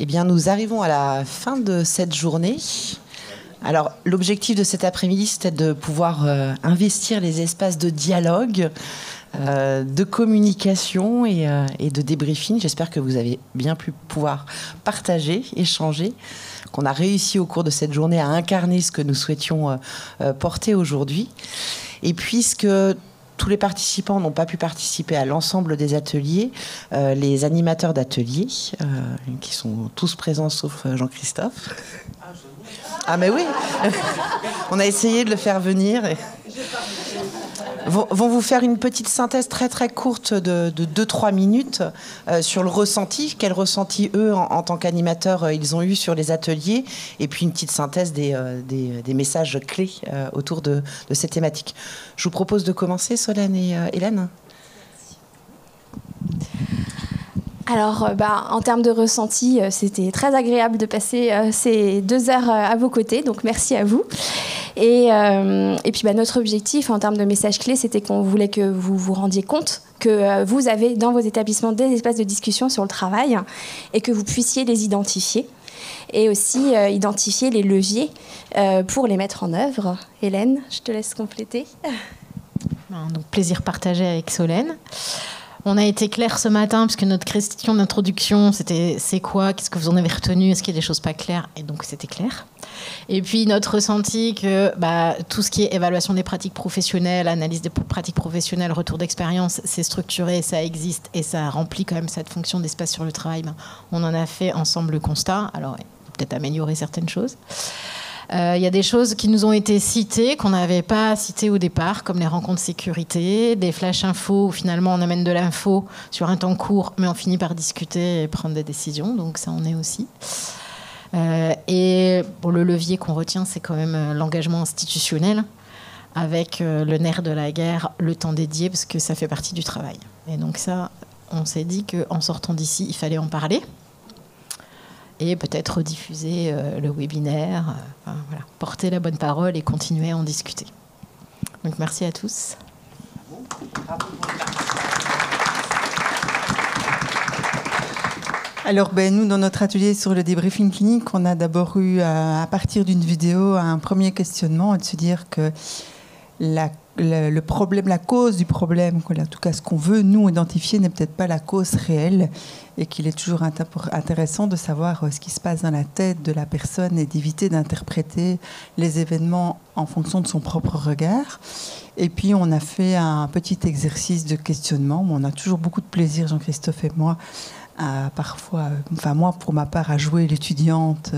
Eh bien, nous arrivons à la fin de cette journée. Alors, l'objectif de cet après-midi, c'était de pouvoir investir les espaces de dialogue, de communication et de débriefing. J'espère que vous avez bien pu pouvoir partager, échanger, qu'on a réussi au cours de cette journée à incarner ce que nous souhaitions porter aujourd'hui. Et puisque tous les participants n'ont pas pu participer à l'ensemble des ateliers, les animateurs d'ateliers, qui sont tous présents sauf Jean-Christophe. Ah mais oui, on a essayé de le faire venir. Vont vous faire une petite synthèse très très courte de 2-3 minutes sur le ressenti. Quel ressenti, eux, en tant qu'animateurs, ils ont eu sur les ateliers. Et puis une petite synthèse des messages clés autour de ces thématiques. Je vous propose de commencer, Solène et Hélène. Alors, en termes de ressenti, c'était très agréable de passer ces 2 heures à vos côtés, donc merci à vous. Et puis notre objectif en termes de messages clés, c'était qu'on voulait que vous vous rendiez compte que vous avez dans vos établissements des espaces de discussion sur le travail et que vous puissiez les identifier. Et aussi identifier les leviers pour les mettre en œuvre. Hélène, je te laisse compléter. Donc, plaisir partagé avec Solène. On a été clair ce matin, puisque notre question d'introduction, c'était c'est quoi, qu'est-ce que vous en avez retenu, est-ce qu'il y a des choses pas claires, et donc c'était clair. Et puis notre ressenti que tout ce qui est évaluation des pratiques professionnelles, analyse des pratiques professionnelles, retour d'expérience, c'est structuré, ça existe, et ça remplit quand même cette fonction d'espace sur le travail. On en a fait ensemble le constat, alors il faut peut-être améliorer certaines choses. Il y a des choses qui nous ont été citées, qu'on n'avait pas citées au départ, comme les rencontres sécurité, des flash infos, où finalement on amène de l'info sur un temps court, mais on finit par discuter et prendre des décisions, donc ça en est aussi. Et pour le levier qu'on retient, c'est quand même l'engagement institutionnel, avec le nerf de la guerre, le temps dédié, parce que ça fait partie du travail. Et donc ça, on s'est dit qu'en sortant d'ici, il fallait en parler. Et peut-être rediffuser le webinaire, voilà, porter la bonne parole et continuer à en discuter. Donc merci à tous. Alors nous, dans notre atelier sur le débriefing clinique, on a d'abord eu, à partir d'une vidéo, un premier questionnement, de se dire que le problème, la cause du problème, en tout cas ce qu'on veut nous identifier, n'est peut-être pas la cause réelle, et qu'il est toujours intéressant de savoir ce qui se passe dans la tête de la personne et d'éviter d'interpréter les événements en fonction de son propre regard. Et puis on a fait un petit exercice de questionnement où on a toujours beaucoup de plaisir, Jean-Christophe et moi, parfois, moi pour ma part, à jouer l'étudiante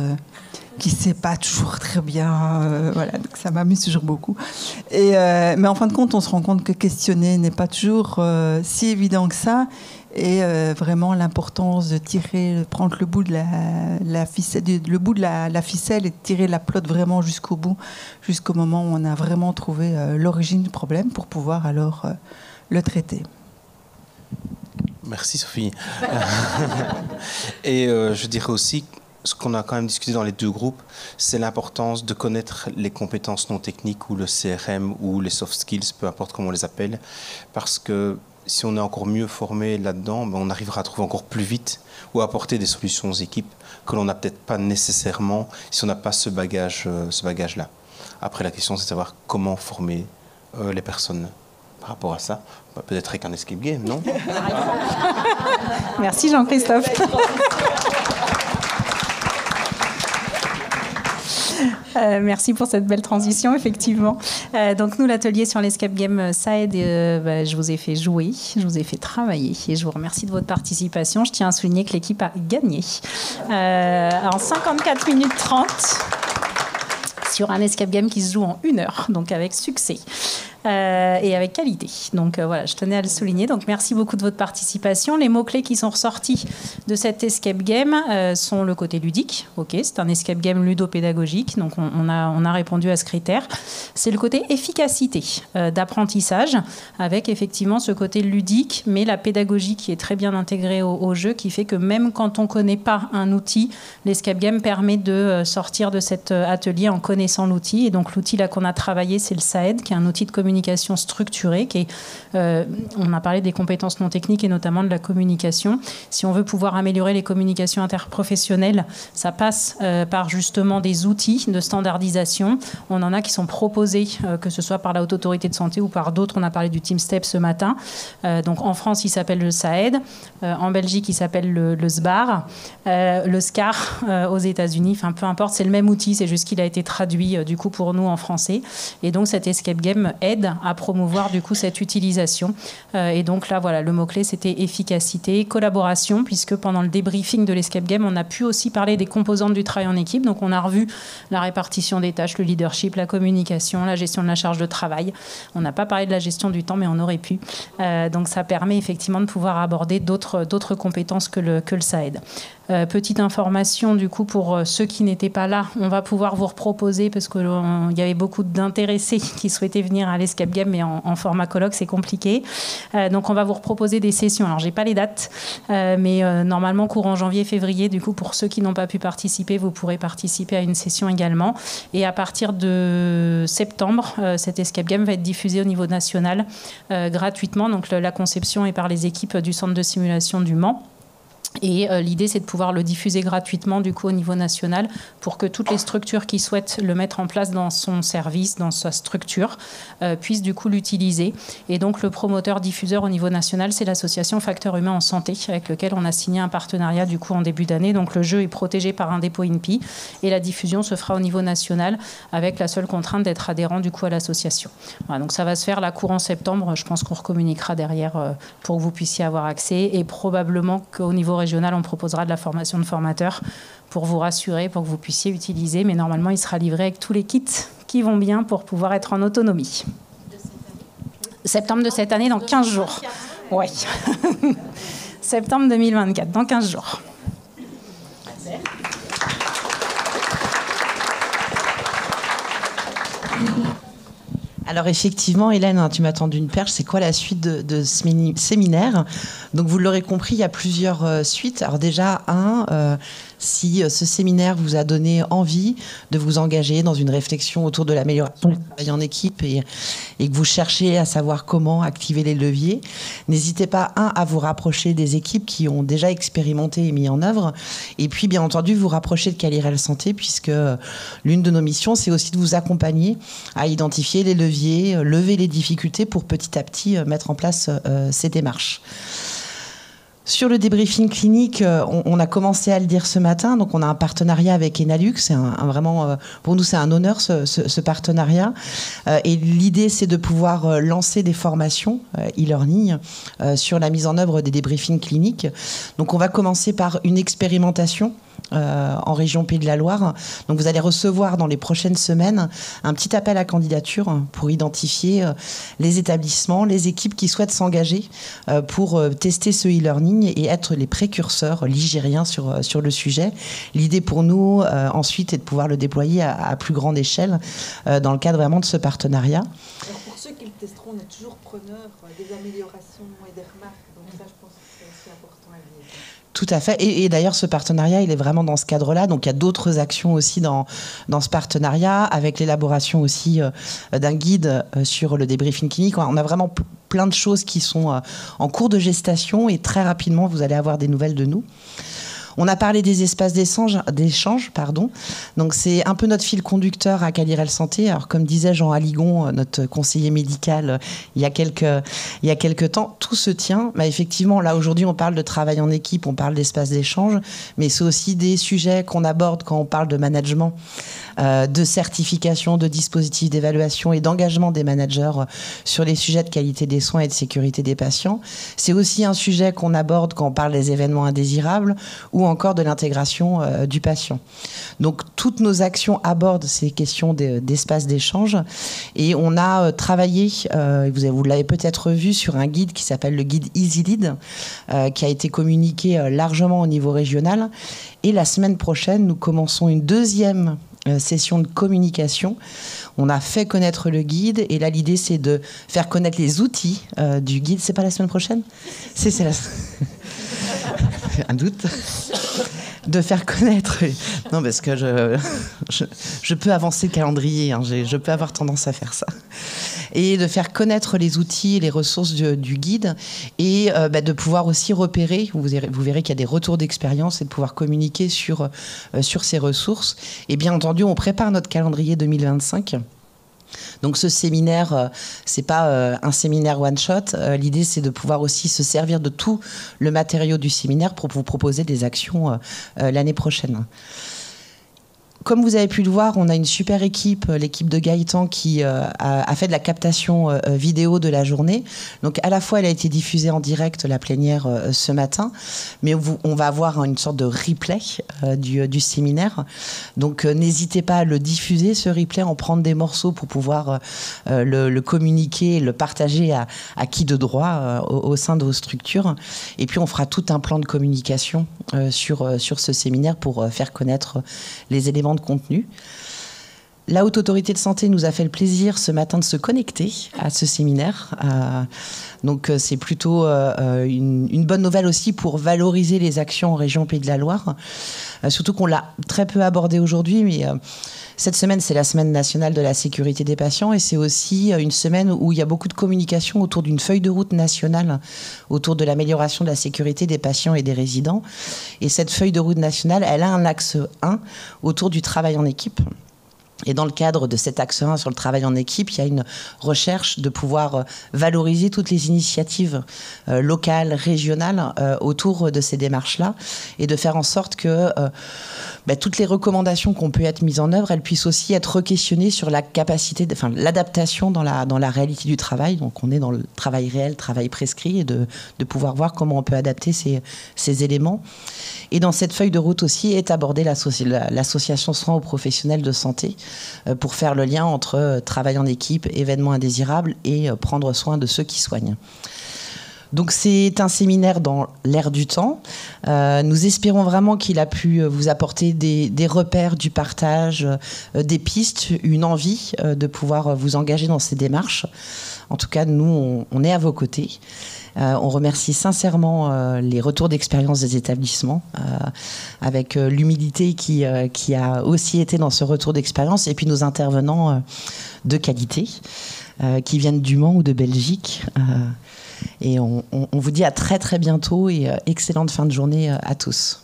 qui ne sait pas toujours très bien, voilà, donc ça m'amuse toujours beaucoup. Mais en fin de compte, on se rend compte que questionner n'est pas toujours si évident que ça, et vraiment l'importance de prendre le bout de la ficelle et de tirer la pelote vraiment jusqu'au bout, jusqu'au moment où on a vraiment trouvé l'origine du problème pour pouvoir alors le traiter. Merci Sophie. Et je dirais aussi, ce qu'on a quand même discuté dans les 2 groupes, c'est l'importance de connaître les compétences non techniques ou le CRM ou les soft skills, peu importe comment on les appelle, parce que si on est encore mieux formé là-dedans, on arrivera à trouver encore plus vite ou à apporter des solutions aux équipes que l'on n'a peut-être pas nécessairement si on n'a pas ce bagage-là. Après, la question, c'est de savoir comment former les personnes par rapport à ça. Peut-être avec un escape game, non? Merci Jean-Christophe. Merci pour cette belle transition, effectivement. Donc nous, l'atelier sur l'escape game, ça aide. Je vous ai fait jouer, je vous ai fait travailler et je vous remercie de votre participation. Je tiens à souligner que l'équipe a gagné en 54 minutes 30 sur un escape game qui se joue en 1 heure, donc avec succès. Et avec qualité. Donc voilà, je tenais à le souligner. Donc merci beaucoup de votre participation. Les mots-clés qui sont ressortis de cet escape game sont le côté ludique. Ok, c'est un escape game ludopédagogique. Donc on a répondu à ce critère. C'est le côté efficacité d'apprentissage, avec effectivement ce côté ludique, mais la pédagogie qui est très bien intégrée au jeu, qui fait que même quand on ne connaît pas un outil, l'escape game permet de sortir de cet atelier en connaissant l'outil. Et donc l'outil là qu'on a travaillé, c'est le SAED, qui est un outil de communication communication structurée, on a parlé des compétences non techniques et notamment de la communication. Si on veut pouvoir améliorer les communications interprofessionnelles, ça passe par justement des outils de standardisation. On en a qui sont proposés, que ce soit par la Haute Autorité de Santé ou par d'autres. On a parlé du Team Step ce matin. Donc en France, il s'appelle le SAED. En Belgique, il s'appelle le SBAR. Le SCAR aux États-Unis. Enfin, peu importe, c'est le même outil. C'est juste qu'il a été traduit du coup pour nous en français. Et donc cet escape game aide à promouvoir du coup cette utilisation. Et donc là, voilà, le mot-clé, c'était efficacité, collaboration, puisque pendant le débriefing de l'escape game, on a pu aussi parler des composantes du travail en équipe. Donc on a revu la répartition des tâches, le leadership, la communication, la gestion de la charge de travail. On n'a pas parlé de la gestion du temps, mais on aurait pu. Donc ça permet effectivement de pouvoir aborder d'autres compétences que le SAED. Petite information du coup pour ceux qui n'étaient pas là, on va pouvoir vous reproposer, parce qu'il y avait beaucoup d'intéressés qui souhaitaient venir à l'escape game, mais en format colloque c'est compliqué. Donc on va vous reproposer des sessions. Alors j'ai pas les dates, mais normalement courant janvier-février, du coup pour ceux qui n'ont pas pu participer, vous pourrez participer à une session également. Et à partir de septembre, cet escape game va être diffusé au niveau national gratuitement. Donc la conception est par les équipes du centre de simulation du Mans. Et l'idée, c'est de pouvoir le diffuser gratuitement du coup au niveau national pour que toutes les structures qui souhaitent le mettre en place dans son service, dans sa structure, puissent du coup l'utiliser. Et donc le promoteur diffuseur au niveau national, c'est l'association Facteurs Humains en Santé, avec lequel on a signé un partenariat du coup en début d'année. Donc le jeu est protégé par un dépôt INPI et la diffusion se fera au niveau national, avec la seule contrainte d'être adhérent du coup à l'association. Voilà, donc ça va se faire là courant septembre. Je pense qu'on recommuniquera derrière pour que vous puissiez avoir accès, et probablement qu'au niveau régional, on proposera de la formation de formateurs pour vous rassurer, pour que vous puissiez utiliser. Mais normalement, il sera livré avec tous les kits qui vont bien pour pouvoir être en autonomie. Septembre de cette année, dans 15 jours. Oui. Septembre 2024, dans 15 jours. Alors effectivement, Hélène, tu m'as tendu une perche. C'est quoi la suite de ce séminaire? Donc vous l'aurez compris, il y a plusieurs suites. Alors déjà, si ce séminaire vous a donné envie de vous engager dans une réflexion autour de l'amélioration du travail en équipe et que vous cherchez à savoir comment activer les leviers, n'hésitez pas, à vous rapprocher des équipes qui ont déjà expérimenté et mis en œuvre, et puis bien entendu vous rapprocher de Calirel Santé, puisque l'une de nos missions, c'est aussi de vous accompagner à identifier les leviers, lever les difficultés pour petit à petit mettre en place ces démarches. Sur le débriefing clinique, on a commencé à le dire ce matin, donc on a un partenariat avec Enalux. C'est vraiment, pour nous, c'est un honneur ce partenariat. Et l'idée, c'est de pouvoir lancer des formations e-learning sur la mise en œuvre des débriefings cliniques. Donc on va commencer par une expérimentation en région Pays de la Loire. Donc vous allez recevoir dans les prochaines semaines un petit appel à candidature pour identifier les établissements, les équipes qui souhaitent s'engager pour tester ce e-learning et être les précurseurs ligériens sur le sujet. L'idée pour nous ensuite est de pouvoir le déployer à plus grande échelle dans le cadre vraiment de ce partenariat. Alors pour ceux qui le testeront, on est toujours preneurs des améliorations et des remarques. Donc ça, je pense que c'est aussi important à dire. Tout à fait. Et d'ailleurs, ce partenariat, il est vraiment dans ce cadre-là. Donc, il y a d'autres actions aussi dans ce partenariat, avec l'élaboration aussi d'un guide sur le débriefing clinique. On a vraiment plein de choses qui sont en cours de gestation, et très rapidement, vous allez avoir des nouvelles de nous. On a parlé des espaces d'échange, donc c'est un peu notre fil conducteur à Calirel Santé. Alors comme disait Jean Aligon, notre conseiller médical, il y a quelques temps, tout se tient. Mais effectivement, là aujourd'hui, on parle de travail en équipe, on parle d'espaces d'échange, mais c'est aussi des sujets qu'on aborde quand on parle de management, de certification, de dispositifs d'évaluation et d'engagement des managers sur les sujets de qualité des soins et de sécurité des patients. C'est aussi un sujet qu'on aborde quand on parle des événements indésirables ou encore de l'intégration du patient. Donc toutes nos actions abordent ces questions d'espace d'échange, et on a travaillé, vous l'avez peut-être vu, sur un guide qui s'appelle le guide EasyLead, qui a été communiqué largement au niveau régional, et la semaine prochaine nous commençons une deuxième session de communication. On a fait connaître le guide, et là l'idée c'est de faire connaître les outils du guide. C'est pas la semaine prochaine ? C'est la un doute. De faire connaître. Non, parce que je peux avancer le calendrier, hein, je peux avoir tendance à faire ça. et de faire connaître les outils et les ressources du guide et de pouvoir aussi repérer, vous verrez qu'il y a des retours d'expérience et de pouvoir communiquer sur ces ressources. Et bien entendu, on prépare notre calendrier 2025. Donc ce séminaire, c'est pas un séminaire one shot. L'idée, c'est de pouvoir aussi se servir de tout le matériau du séminaire pour vous proposer des actions l'année prochaine. Comme vous avez pu le voir, on a une super équipe, l'équipe de Gaëtan, qui a fait de la captation vidéo de la journée. Donc à la fois, elle a été diffusée en direct, la plénière, ce matin, mais on va avoir une sorte de replay du séminaire. Donc n'hésitez pas à le diffuser, ce replay, en prendre des morceaux pour pouvoir le communiquer, le partager à qui de droit au sein de vos structures. Et puis on fera tout un plan de communication sur ce séminaire pour faire connaître les éléments de contenu. La Haute Autorité de Santé nous a fait le plaisir ce matin de se connecter à ce séminaire. Donc c'est plutôt une bonne nouvelle aussi pour valoriser les actions en région Pays de la Loire. Surtout qu'on l'a très peu abordé aujourd'hui, mais cette semaine, c'est la semaine nationale de la sécurité des patients et c'est aussi une semaine où il y a beaucoup de communication autour d'une feuille de route nationale autour de l'amélioration de la sécurité des patients et des résidents. Et cette feuille de route nationale, elle a un axe 1 autour du travail en équipe. Et dans le cadre de cet axe 1 sur le travail en équipe, il y a une recherche de pouvoir valoriser toutes les initiatives locales, régionales autour de ces démarches-là et de faire en sorte que toutes les recommandations qui ont pu être mises en œuvre, elles puissent aussi être questionnées sur la capacité, l'adaptation dans la réalité du travail. Donc on est dans le travail réel, travail prescrit, et de pouvoir voir comment on peut adapter ces éléments. Et dans cette feuille de route aussi est abordée l'association soins aux professionnels de santé pour faire le lien entre travail en équipe, événements indésirables et prendre soin de ceux qui soignent. Donc c'est un séminaire dans l'air du temps. Nous espérons vraiment qu'il a pu vous apporter des repères, du partage, des pistes, une envie de pouvoir vous engager dans ces démarches. En tout cas, nous, on est à vos côtés. On remercie sincèrement les retours d'expérience des établissements, avec l'humilité qui a aussi été dans ce retour d'expérience, et puis nos intervenants de qualité qui viennent du Mans ou de Belgique. Et on vous dit à très très bientôt et excellente fin de journée à tous.